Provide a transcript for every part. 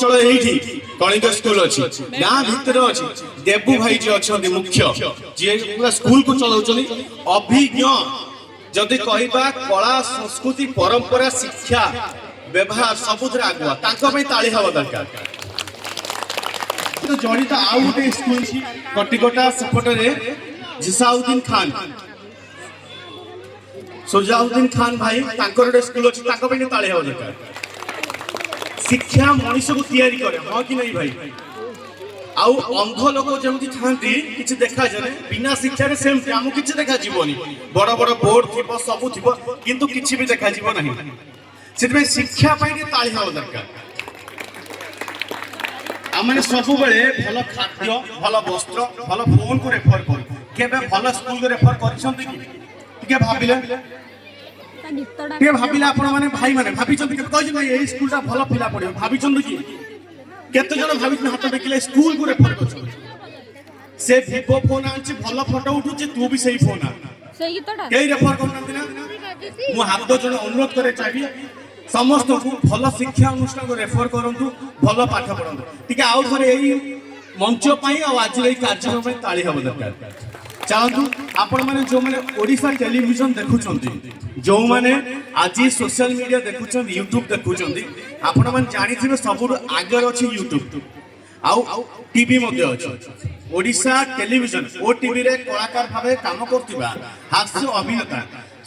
अंचल एठी कलिंग स्कूल अछि गां भितर अछि देबू भाई जे अछंती मुख्य जे पूरा स्कूल को चलाउछनी अभिज्ञ जदि कहबा कला संस्कृति परंपरा शिक्षा व्यवहार सबुद्र आगुआ तांको पे ताली हवा दरकार तो जड़ित आउ गोटे स्कूल छी कटिकोटा सेपटरे जिसाउद्दीन खान सुजाउद्दीन खान भाई तांकर गोटे स्कूल अछि तांको पे ताली हवा दरकार शिक्षा मनीष को तैयारी करे हां कि नहीं भाई आउ अंध लोक जमती थांती किछि देखा जाने बिना शिक्षा रे सेम हमु किछि देखा जीवनी बड़ बड़ बोर्ड थिबो सब थिबो किंतु किछि भी देखा जीव नहीं सेतमे शिक्षा पाई के ताली हवा दरकार आमने सब बेले भलो खाद्य भलो वस्त्र भलो फोन को रेफर कर केबे भलो स्कूल को रेफर करछंती के भाबिले आपण माने भाई माने भाबिचंती के कहि जे ए स्कूलटा भलो पिला पड़ियो भाबिचंती कि केते जण भाबित हाथ देखिले स्कूल को रेफर करछन से वीवो फोन आछि भलो फोटो उठुछि तू भी सही फोन आ सही तोडा केई रेफर करनती ना मु हाथ जण अनुरोध करे चाहि समस्त को भलो शिक्षा अनुष्ठान को रेफर करंतु भलो पाठ पढंतु ठीक आउ थरे एई मंच पई आ आज एई कार्यक्रम में ताली हबो दरकार चाहतु आपण माने जो माने ओडिसा टेलीविजन देखुचंती जो माने आज सोशल मीडिया देखुचंती यूट्यूब देखुचंती आपण माने जानि थिबे सबु आगर अछि यूट्यूब आउ टीवी मध्ये अछि ओडिसा टेलीविजन ओ टीवी रे कलाकार भाबे काम करतिबा हास्य अभिनेता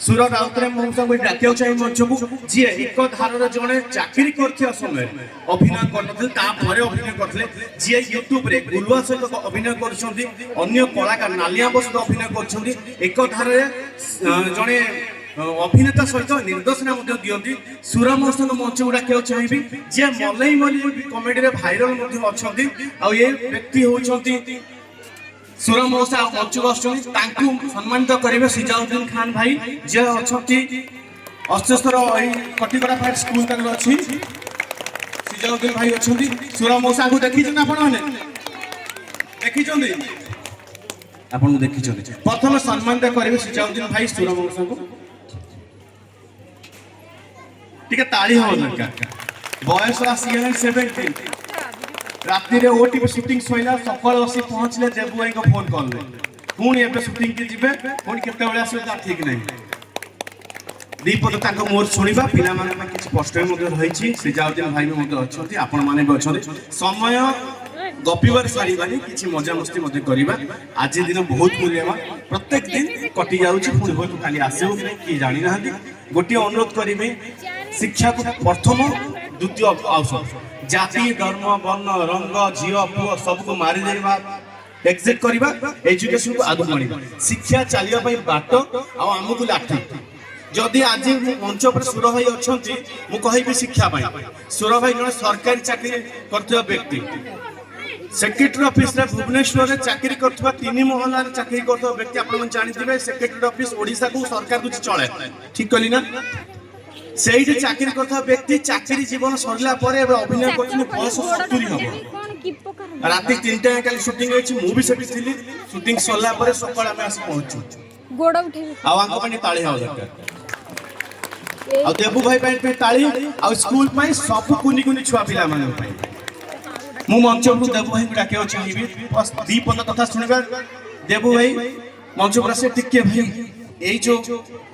सुर राउतरे मौसा को डाकियो चाहि मंच को जे एक धार रे जणे चाकरी करथिया समय अभिनय करनथि ता परे अभिनय करथले जे यूट्यूब रे गुलवा सहित अभिनय करछंती अन्य कलाकार नालिया बस अभिनय करछंती एक धार रे जणे अभिनेता सहित निर्देशना मध्ये दियंती सुर मौसा मंच को डाकियो चाहिबी जे मलई मलई कॉमेडी रे वायरल मध्ये अछंती आ ये व्यक्ति होछंती सुर मौसा मंच बसुनी तांकु सम्मानित करिवे सिजाउद्दीन खान भाई जे अछंती अस्तेश्वर एई कटिकोटा फाइट स्कूल तक अछि सिजाउद्दीन भाई अछंती सुर मौसा को देखि जन आपण माने देखि जंदी आपण को देखि जंदी प्रथम सम्मानित करिवे सिजाउद्दीन भाई सुर मौसा को ठीक है ताली हो दरकार बयस आसीगले 17 राति रे ओटीपी शूटिंग सइला सकाळ आसी पहुंचले देबू भाई को फोन करले पुणी एबे शूटिंग के जिबे पुणी केते बेले आसे ता ठीक नहीं दीपद ताको मोर सुनिबा पिला माने में किछ पोस्टर मध्ये रहिछि सिजाउद्दीन भाई मध्ये अछथि आपण माने भी अछथि समय गपिवर सारीबानी किछ मजा मस्ती मध्ये करिबा आज दिन बहुत मूल्यवान प्रत्येक दिन कटि जाउछि पुणी होत खाली आसेउ कि जानि नाहंती गोटी अनुरोध करिमे शिक्षा को प्रथम द्वितीय औषध जाति धर्म वर्ण रंग झियो पुओ सब को मारी देबा एक्सेप्ट करबा एजुकेशन को आगु बढ़िबा शिक्षा चालिया पई बाट आ हमकु लाठी जदि आज मंच पर सुर भाई अछंती मु कहिबी शिक्षा पई सुर भाई जण सरकारी चाकरी करथि व्यक्ति सेक्रेटरी ऑफिस रे भुवनेश्वर रे चाकरी करथवा 3 महला रे चाकरी करथवा व्यक्ति आपण मन जानिथिबे सेक्रेटरी ऑफिस ओडिसा को सरकार कुछ चले ठीक कली ना सेही जे चाकरी करथवा व्यक्ति चाकरी जीवन सरला परे अभिनय करथिन बयस 70 हबो राति 3टा काली शूटिंग होइछि मु भी सेठी थिली शूटिंग सरला परे सकाळ में आसी पहुंचू गोड़ उठेबे आ आंको पनि ताळी हो दरकार आ देबू भाई पे ताळी आ स्कूल पई सब कुनी कुनी छुआ पिला माने पई मु मंच को देबू भाई डाके चाहिबी बस दीपद कथा सुनिबा देबू भाई मंच पर से टिके भाई एई जो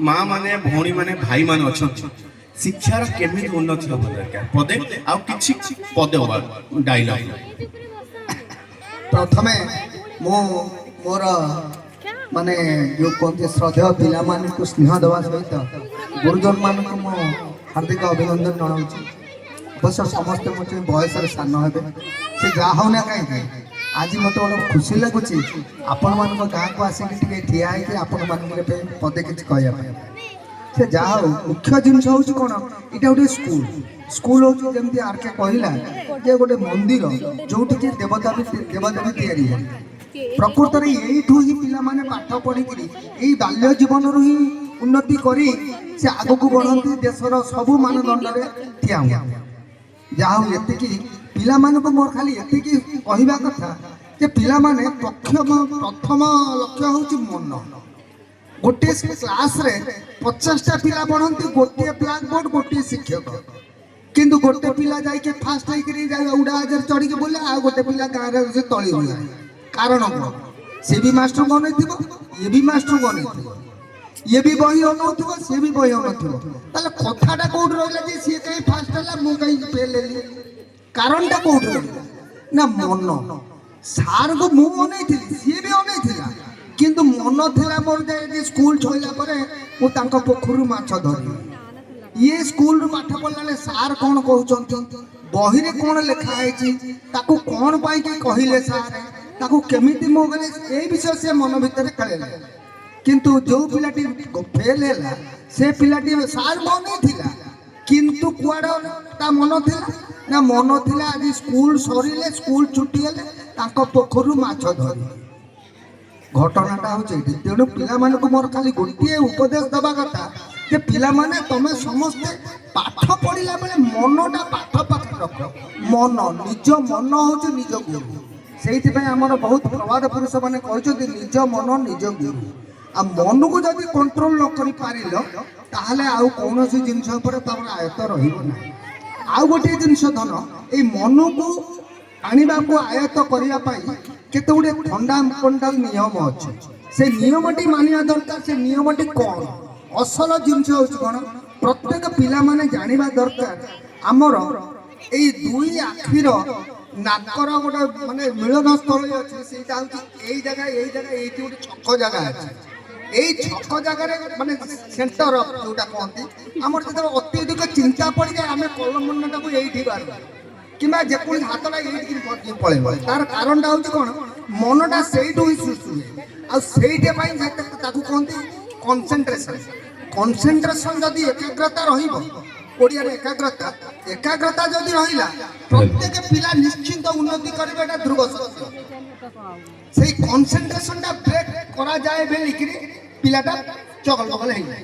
मां माने भौणी माने भाई माने अछंती शिक्षार केमिति उन्नति हो दरकार पदे आ किछि पदे होबा डायलॉग प्रथमे मो मोर माने जो कोंते श्रद्धेय पिला मान को स्नेह देवा सहित गुरुजन मान को मो हार्दिक अभिनंदन जणाउछि अवश्य समस्त मते बयस रे सान हेबे से जा हो ना काई आज मते बड़ खुशी लागुछि आपण मान को गां को आसी के ठिया है कि आपण मान के पदे किछ कहया से जा हो मुख्य जिनस होछि कोन इटा गोटे स्कूल स्कूल होछि जेमति आर के कहिला जे गोटे मंदिर जोठी के देवता देवदेवी तयारी है प्रकृत रे एठू ही पिला माने पाठ पढी कि एई बाल्य जीवन रु ही उन्नति करी से आगो को बढ़ंती देशर सब मानदंड रे ठिया हो जा हो एते कि पिला मान को मोर खाली एते कि कहिबा कथा जे पिला माने प्रथम लक्ष्य होछि मन गोटे क्लास रे 50टा पिला पढ़ंती गोटे ब्लैक बोर्ड गोटे शिक्षक କିନ୍ତୁ ଗୋଟେ ପିଲା ଯାଇକି ଫାଷ୍ଟ ହେଇକିରି ଉଡ଼ାଜାହାଜରେ ଚଢ଼ିକି ବୁଲେ ଆଉ ଗୋଟେ ପିଲା ଗାଁରେ ସେ ତଳି ହୁଏ। କାରଣ କ'ଣ? ସେ ବି ମାଷ୍ଟର ବନେଇଥିବ, ଇଏ ବି ମାଷ୍ଟର ବନେଇଥିବ, ଇଏ ବି ବହି ଅନଉଥିବ, ସିଏ ବି ବହି ଅନଉଥିବ। ତାହେଲେ କଥାଟା କୋଉଠି ରହିଲା ଯେ ସିଏ କାହିଁ ଫାଷ୍ଟ ହେଲା ମୁଁ କାହିଁ ଫେଲ୍ ହେଲି? କାରଣଟା କୋଉଠି ରହିଲା ନା ମନ। ସାର୍ଙ୍କୁ ମୁଁ ଅନେଇଥିଲି, ସିଏ ବି ଅନେଇଥିଲା, କିନ୍ତୁ ମନ ଥିଲା ମୋର ଯେ ସ୍କୁଲ ଛୁଇଁଲା ପରେ ମୁଁ ତାଙ୍କ ପୋଖରୀରୁ ମାଛ ଧରିବି। ଇଏ ସ୍କୁଲରୁ ପାଠ ପଢ଼ିଲା ବେଳେ ସାର୍ କ'ଣ କହୁଛନ୍ତି, ବହିରେ କ'ଣ ଲେଖା ହେଇଛି, ତାକୁ କ'ଣ ପାଇଁ କି କହିଲେ ସାର୍, ତାକୁ କେମିତି ମୁଁ ଗଲେ, ଏଇ ବିଷୟ ସେ ମନ ଭିତରେ ଖେଳିଲା। କିନ୍ତୁ ଯୋଉ ପିଲାଟି ଫେଲ୍ ହେଲା ସେ ପିଲାଟି ସାର୍ ଅନେଇଥିଲା, କିନ୍ତୁ କୁଆଡ଼େ ତା ମନ ଥିଲା ନା ମନ ଥିଲା ଆଜି ସ୍କୁଲ ସରିଲେ ସ୍କୁଲ ଛୁଟି ହେଲେ ତାଙ୍କ ପୋଖରୀରୁ ମାଛ ଧରିବେ। ଘଟଣାଟା ହଉଛି ଏଇଠି। ତେଣୁ ପିଲାମାନଙ୍କୁ ମୋର ଖାଲି ଗୋଟିଏ ଉପଦେଶ ଦେବା କଥା ଯେ ପିଲାମାନେ ତମେ ସମସ୍ତେ ପାଠ ପଢ଼ିଲା ବେଳେ ମନଟା ପାଠ ପାଖରେ ରଖ। ମନ, ନିଜ ମନ ହଉଛି ନିଜ ଗୁରୁ। ସେଇଥିପାଇଁ ଆମର ବହୁତ ପ୍ରବାଦ ପୁରୁଷ ମାନେ କହିଛନ୍ତି ନିଜ ମନ ନିଜ ଗୁରୁ। ଆଉ ମନକୁ ଯଦି କଣ୍ଟ୍ରୋଲ ନ କରିପାରିଲ ତାହେଲେ ଆଉ କୌଣସି ଜିନିଷ ଉପରେ ତମର ଆୟତ ରହିବ ନାହିଁ। ଆଉ ଗୋଟିଏ ଜିନିଷ ଧନ, ଏଇ ମନକୁ ଆଣିବାକୁ ଆୟତ କରିବା ପାଇଁ କେତେ ଗୁଡ଼ିଏ ଫଣ୍ଡାମେଣ୍ଟାଲ ନିୟମ ଅଛି। ସେ ନିୟମଟି ମାନିବା ଦରକାର। ସେ ନିୟମଟି କ'ଣ? ଅସଲ ଜିନିଷ ହେଉଛି କ'ଣ? ପ୍ରତ୍ୟେକ ପିଲାମାନେ ଜାଣିବା ଦରକାର ଆମର ଏଇ ଦୁଇ ଆଖିର ନାକର ଗୋଟେ ମାନେ ମିଳନ ସ୍ଥଳୀ ଅଛି। ସେଇଟା ହେଉଛି ଏଇ ଜାଗା ଏଇଠି ଗୋଟେ ଛକ ଜାଗା ଅଛି। ଏଇ ଛକ ଜାଗାରେ ମାନେ ସେଣ୍ଟର ଯୋଉଟା କହନ୍ତି, ଆମର ଯେତେବେଳେ ଅତ୍ୟଧିକ ଚିନ୍ତା ପଡ଼ିଯାଏ ଆମେ କଲମଟାକୁ ଏଇଠି ବାହାରିବା କିମ୍ବା ଯେକୌଣସି ହାତଟା ଏଇଠି ପଳେଇବ। ତାର କାରଣଟା ହେଉଛି କ'ଣ? ମନଟା ସେଇଠୁ ହିଁ ସୃଷ୍ଟି ହୁଏ। ଆଉ ସେଇଟା ପାଇଁ ତାକୁ କହନ୍ତି କନସେନ୍ଟ୍ରେସନ। କନସେନ୍ଟ୍ରେସନ ଯଦି ଏକାଗ୍ରତା ରହିବ, ଓଡ଼ିଆରେ ଏକାଗ୍ରତା ଯଦି ରହିଲା ପ୍ରତ୍ୟେକ ପିଲା ନିଶ୍ଚିନ୍ତ ଉନ୍ନତି କରିବେ, ଏଟା ଧ୍ରୁବ ସତ୍ୟ। ସେଇ କନସେନ୍ଟ୍ରେସନଟା ବ୍ରେକ୍ କରାଯାଏ ବୋଲିକିରି ପିଲାଟା ଚଗଲ ବଗଲ ହେଇଯାଏ।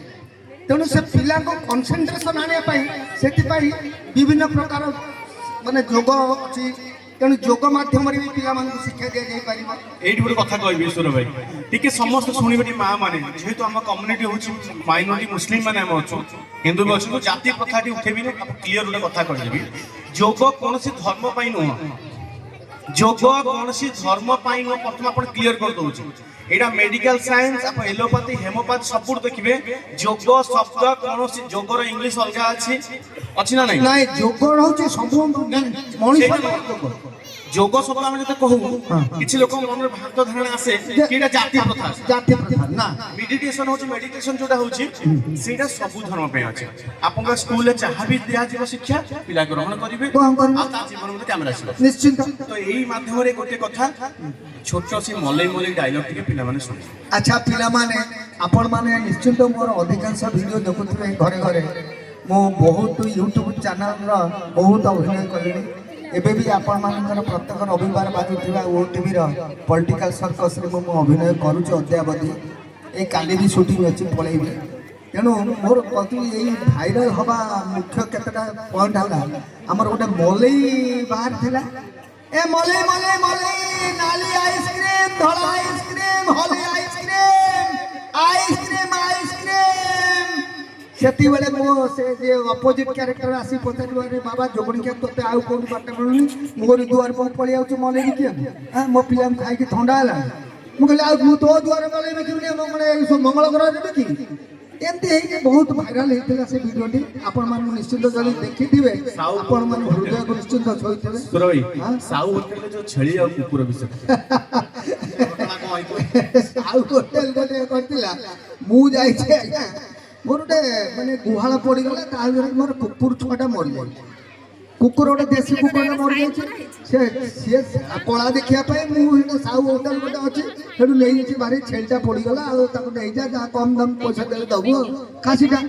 ତେଣୁ ସେ ପିଲାଙ୍କୁ କନସେନ୍ଟ୍ରେସନ ଆଣିବା ପାଇଁ ସେଥିପାଇଁ ବିଭିନ୍ନ ପ୍ରକାର ମାନେ ଯୋଗ ଅଛି। ତେଣୁ ଯୋଗ ମାଧ୍ୟମରେ ବି ପିଲାମାନଙ୍କୁ ଶିକ୍ଷା ଦିଆଯାଇପାରିବ। ଏଇଠି ଗୋଟେ କଥା କହିବି ଈଶ୍ୱର ଭାଇ, ଟିକେ ସମସ୍ତେ ଶୁଣିବେ ମା ମାନେ, ଯେହେତୁ ଆମ କମ୍ୟୁନିଟି ହେଉଛି ମାଇନରିଟି ମୁସଲିମ ମାନେ ଆମେ ଅଛୁ, ହିନ୍ଦୁ ବି ଅଛୁ, ଜାତୀୟ କଥାଟି ଉଠେଇବିନି, କ୍ଲିୟର ଗୋଟେ କଥା କହିଦେବି। ଯୋଗ କୌଣସି ଧର୍ମ ପାଇଁ ନୁହଁ, ଯୋଗ କୌଣସି ଧର୍ମ ପାଇଁ ନୁହଁ। ପ୍ରଥମେ ଆପଣ କ୍ଲିୟର କରିଦଉଛି, ଏଇଟା ମେଡିକାଲ ସାଇନ୍ସ, ଆପଣ ଏଲୋପାଥି ହେମୋପାଥି ସବୁଠୁ ଦେଖିବେ ଯୋଗ ଶବ୍ଦ କୌଣସି ଯୋଗର ଇଂଲିଶ ଅଲଗା ଅଛି ନା ନାଇଁ? ନାଇଁ, ଯୋଗ ହଉଛି ସବୁ ମଣିଷ। ଯୋଗ ଶବ୍ଦ ଆମେ ଯେତେ କହୁ କିଛି ଲୋକଙ୍କ ମନରେ ଭ୍ରାନ୍ତ ଧାରଣା ଆସେ କି ଏଇଟା ଜାତୀୟ ପ୍ରଥା। ନା, ମେଡିଟେସନ ହଉଛି ମେଡିଟେସନ ଯୋଉଟା ହଉଛି ସେଇଟା ସବୁ ଧର୍ମ ପାଇଁ ଅଛି। ଆପଣଙ୍କ ସ୍କୁଲରେ ଯାହା ବି ଦିଆଯିବ ଶିକ୍ଷା ପିଲା ଗ୍ରହଣ କରିବେ ଆଉ ତା ଜୀବନ ମଧ୍ୟ କାମରେ ଆସିବ ନିଶ୍ଚିନ୍ତ। ତ ଏଇ ମାଧ୍ୟମରେ ଗୋଟେ କଥା ଛୋଟ ସେ ମଲେଇ ମଲେଇ ଡାଇଲଗ ଟିକେ ପିଲାମାନେ ଶୁଣିବେ। ଆଚ୍ଛା ପିଲାମାନେ, ଆପଣମାନେ ନିଶ୍ଚିନ୍ତ ମୋର ଅଧିକାଂଶ ଭିଡ଼ିଓ ଦେଖୁଥିବେ ଘରେ ଘରେ। ମୁଁ ବହୁତ ୟୁଟ୍ୟୁବ ଚ୍ୟାନେଲର ବହୁତ ଅଭିନୟ କଲିଣି। ଏବେ ବି ଆପଣମାନଙ୍କର ପ୍ରତ୍ୟେକ ରବିବାର ବାଜୁଥିବା OTVର ପଲିଟିକାଲ ସର୍କସରେ ମୁଁ ଅଭିନୟ କରୁଛି ଅଦ୍ୟାବଧି। ଏଇ କାଲି ବି ସୁଟିଂ ଅଛି, ପଳେଇବି। ତେଣୁ ମୋର ଏଇ ଭାଇରାଲ ହେବା ମୁଖ୍ୟ କେତେଟା ପଏଣ୍ଟ ହେଲା, ଆମର ଗୋଟେ ମଲେଇ ବାହାରିଥିଲା। ଏ ମଲେଇ ମଲେଇ ମଲେଇ, ନାଲି ଆଇସ୍କ୍ରିମ, ଧଳା ଆଇସ୍କ୍ରିମ, ହଲି ଆଇସ୍କ୍ରିମ, ଆଇସ୍କ୍ରିମ ଆଇସ୍କ୍ରିମ। ସେତିବେଳେ ମୋ ସେ ଯେ ଅପୋଜିଟ୍ କ୍ୟାରେକ୍ଟର ଆସି ପଚାରିବ, ଆରେ ବାବା ଯୋଗଣିକା ତୋତେ ଆଉ କୋଉଠି ବାଟ ମିଳୁନି, ମୋରି ଦୁଆର ପାଖକୁ ପଳେଇ ଯାଉଛି ମଲେଇ କିଏ? ମୋ ପିଲାଙ୍କୁ ଖାଇକି ଥଣ୍ଡା ହେଲା। ମୁଁ କହିଲି ଆଉ ମୁଁ ତୋ ଦୁଆର ମଲେଇ ବିକିବିନି, ମଙ୍ଗଳ ଗ୍ରହରେ ବିକିବି। ଏମିତି ହେଇକି ବହୁତ ଭାଇରାଲ ହେଇଥିଲା ସେ ଭିଡ଼ିଓଟି। ଆପଣମାନଙ୍କୁ ନିଶ୍ଚିନ୍ତ ଯଦି ଦେଖିଥିବେ ଆପଣମାନେ ହୃଦୟକୁ ନିଶ୍ଚିନ୍ତ ଛୁଇଁଥିବେ। ସାଉ ହୋଟେଲରେ ଯୋଉ ଛେଳି ଆଉ କୁକୁର ବିଷୟ ସାଉ ହୋଟେଲ ଗୋଟେ କରିଥିଲା। ମୁଁ ଯାଇଛି ଆଜ୍ଞା, ମୋର ଗୋଟେ ମାନେ ଗୁହାଳ ପଡ଼ିଗଲା, ତା ଭିତରେ ମୋର କୁକୁର ଛୁଆଟା ମରିଯାଇଛି। କୁକୁର ଗୋଟେ ଦେଶୀ କୁକୁରଟା ମରିଯାଇଛି। ସିଏ କଳା ଦେଖିବା ପାଇଁ ମୁଁ ସାଉ ହୋଟେଲ ଗୋଟେ ଅଛି ସେଠୁ ନେଇଯାଇଛି ଭାରି। ଛେଳିଟା ପଡ଼ିଗଲା, ଆଉ ତାକୁ ନେଇଯା, ଯାହା କମ୍ ଦାମ ପଇସା ଦେଲେ ଦେବୁ ଆଉ ଖାସିଟା।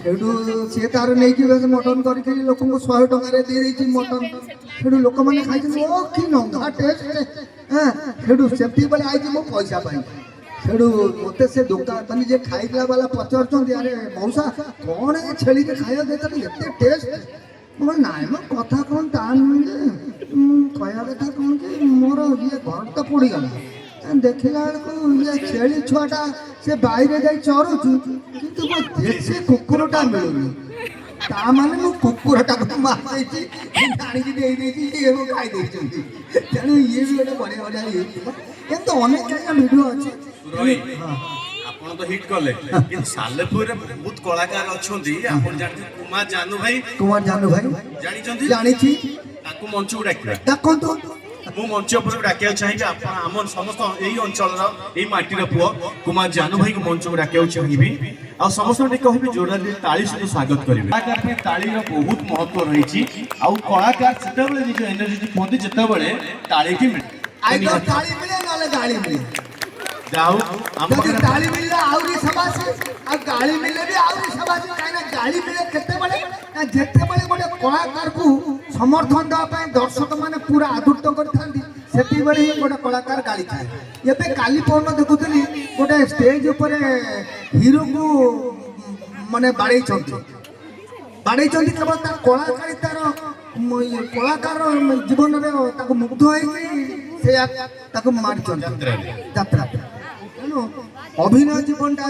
ସେଠୁ ସିଏ ତାର ନେଇକି ମଟନ କରିକି ଲୋକଙ୍କୁ 100 ଟଙ୍କାରେ ଦେଇଦେଇଛି ମଟନ। ସେଠୁ ଲୋକମାନେ ଖାଇଛନ୍ତି, ଓ କି ନଙ୍ଗା ଟେଷ୍ଟ। ସେଠୁ ସେତିକିବେଳେ ଆଇଛି ମୋ ପଇସା ପାଇଁ। ସେଠୁ ମୋତେ ସେ ଦୋକାନ ମାନେ ଯିଏ ଖାଇଥିଲା ବାଲା ପଚାରୁଛନ୍ତି, ଆରେ ମଉସା କ'ଣ ଏ ଛେଳିରେ ଖାଇବା ଦେଇଛନ୍ତି ଏତେ ଟେଷ୍ଟ? ମୁଁ ନାଇଁ ମ କଥା କ'ଣ ତା ନୁହେଁ ଯେ, କହିବା କଥା କ'ଣ କି ମୋର ଇଏ ଘର ତ ପୋଡ଼ିଗଲା, ଦେଖିଲା ବେଳକୁ ଇଏ ଛେଳି ଛୁଆଟା ସେ ବାଇରେ ଯାଇ ଚରୁଛୁ, କିନ୍ତୁ ମୋ ଦେଶୀ କୁକୁରଟା ମିଳୁନି। ତା ମାନେ ମୁଁ କୁକୁରଟାକୁ ମାରିଦେଇଛି ଜାଣିକି ଦେଇଦେଇଛି ଇଏ ମୁଁ ଖାଇ ଦେଇଛନ୍ତି ତେଣୁ ଇଏ ବି ଗୋଟେ ବଢ଼ିଆ ବଢ଼ିଆ ଇଏ ଥିଲା କିନ୍ତୁ ଅନେକ ଜାଗା ଭିଡ଼ିଓ ଅଛି ହଁ ଆପଣ ତ ହିଟ୍ କଲେ କିନ୍ତୁ ସାଲେପୁରରେ ବହୁତ କଳାକାର ଅଛନ୍ତି ଆପଣ ଜାଣିଛନ୍ତି କୁମାର ଜାନୁ ଭାଇ ଜାଣିଛନ୍ତି ଜାଣିଛି ତାକୁ ମଞ୍ଚକୁ ଡାକିବା ଦେଖନ୍ତୁ ମୁଁ ମଞ୍ଚ ଉପରକୁ ଡାକିବାକୁ ଚାହିଁବି ଆପଣ ଆମ ସମସ୍ତ ଏଇ ଅଞ୍ଚଳର ଏଇ ମାଟିର ପୁଅ କୁମାର ଜାନୁ ଭାଇକୁ ମଞ୍ଚକୁ ଡାକିବାକୁ ଚାହିଁବି ଆଉ ସମସ୍ତଙ୍କୁ ଟିକେ କହିବି ଜୋରଦାର ତାଳି ସହିତ ସ୍ୱାଗତ କରିବେ କଳାକାର ପାଇଁ ତାଳିର ବହୁତ ମହତ୍ଵ ରହିଛି ଆଉ କଳାକାର ସେତେବେଳେ ନିଜ ଏନର୍ଜି କୁହନ୍ତି ଯେତେବେଳେ ତାଳିକି ମିଳେ ଆଇଦର ତାଳି ମିଳେ ନହେଲେ ଗାଳି ମିଳେ ଯାଉ ଆମ ଯଦି ତାଳି ମିଳିଲେ ଆହୁରି ସବାସି ଆଉ ଗାଳି ମିଳିଲେ ବି ଆହୁରି ସବାସି କାହିଁକିନା ଗାଳି ମିଳେ କେତେବେଳେ ନା ଯେତେବେଳେ ଗୋଟେ କଳାକାରକୁ ସମର୍ଥନ ଦେବା ପାଇଁ ଦର୍ଶକ ମାନେ ପୁରା ଆଦୃତ କରିଥାନ୍ତି ସେତିକିବେଳେ ହିଁ ଗୋଟେ କଳାକାର ଗାଳି ଖାଏ ଏବେ କାଲି ପରଦିନ ଦେଖୁଥିଲି ଗୋଟେ ଷ୍ଟେଜ ଉପରେ ହିରୋକୁ ମାନେ ବାଡ଼େଇଛନ୍ତି କେବଳ ତା କଳାକାରୀ ତାର କଳାକାର ଜୀବନରେ ତାକୁ ମୁଗ୍ଧ ହେଇକି ସେ ତାକୁ ମାରିଛନ୍ତି ଯାତ୍ରା ତେଣୁ ଅଭିନୟ ଜୀବନଟା